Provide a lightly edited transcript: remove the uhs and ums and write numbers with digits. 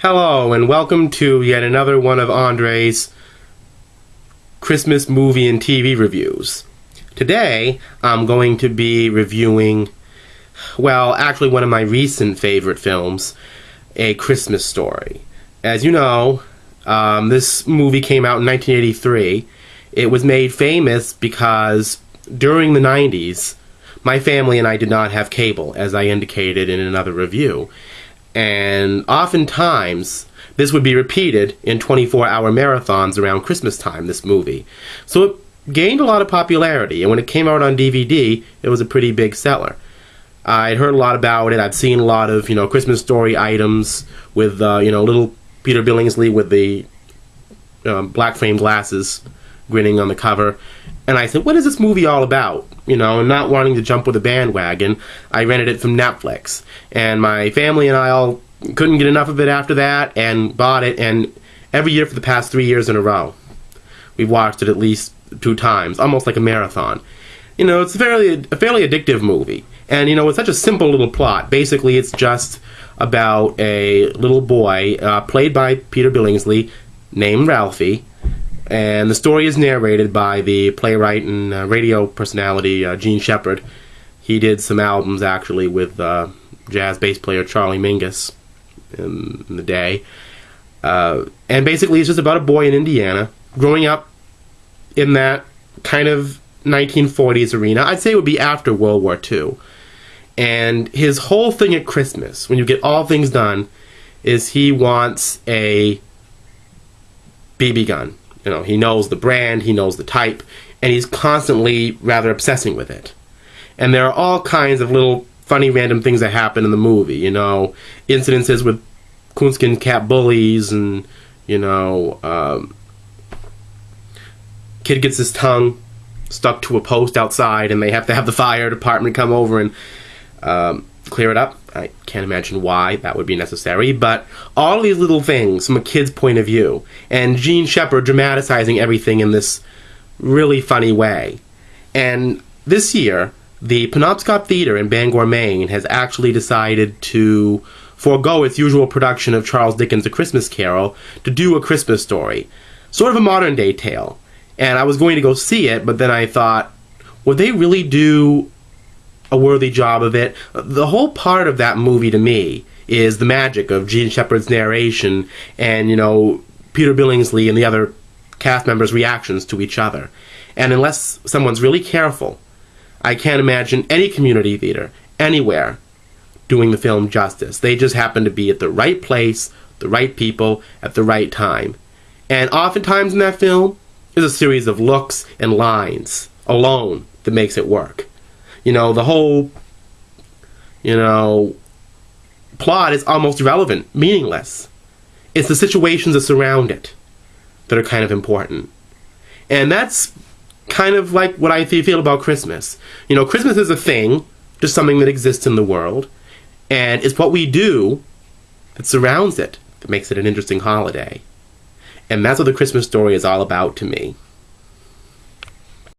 Hello, and welcome to yet another one of Andre's Christmas movie and TV reviews. Today, I'm going to be reviewing, well, actually one of my recent favorite films, A Christmas Story. As you know, this movie came out in 1983. It was made famous because during the 90s, my family and I did not have cable, as I indicated in another review. And oftentimes, this would be repeated in 24-hour marathons around Christmas time, this movie. So it gained a lot of popularity, and when it came out on DVD, it was a pretty big seller. I'd heard a lot about it. I've seen a lot of, Christmas Story items with, little Peter Billingsley with the black frame glasses grinning on the cover. And I said, what is this movie all about? And not wanting to jump with a bandwagon, I rented it from Netflix. And my family and I all couldn't get enough of it after that and bought it. And every year for the past 3 years in a row, we've watched it at least 2 times, almost like a marathon. It's a fairly addictive movie. And, it's such a simple little plot. Basically, it's just about a little boy, played by Peter Billingsley, named Ralphie. And the story is narrated by the playwright and radio personality Jean Shepherd. He did some albums, actually, with jazz bass player Charlie Mingus in the day. And basically, it's just about a boy in Indiana growing up in that kind of 1940s arena. I'd say it would be after World War II. And his whole thing at Christmas, when you get all things done, is he wants a BB gun. He knows the brand, he knows the type, and he's constantly rather obsessing with it. And there are all kinds of little funny random things that happen in the movie, incidences with coonskin cap bullies, and, kid gets his tongue stuck to a post outside, and they have to have the fire department come over and clear it up. I can't imagine why that would be necessary, but all these little things from a kid's point of view, and Jean Shepherd dramatizing everything in this really funny way. And this year, the Penobscot Theatre in Bangor, Maine has actually decided to forego its usual production of Charles Dickens' A Christmas Carol to do A Christmas Story. Sort of a modern-day tale. And I was going to go see it, but then I thought, would they really do a worthy job of it? The whole part of that movie to me is the magic of Jean Shepherd's narration and, Peter Billingsley and the other cast members' reactions to each other. And unless someone's really careful, I can't imagine any community theater, anywhere, doing the film justice. They just happen to be at the right place, the right people, at the right time. And oftentimes in that film, there's a series of looks and lines alone that makes it work. The whole, plot is almost irrelevant, meaningless. It's the situations that surround it that are kind of important. And that's kind of like what I feel about Christmas. Christmas is a thing, just something that exists in the world, and it's what we do that surrounds it that makes it an interesting holiday. And that's what The Christmas Story is all about to me.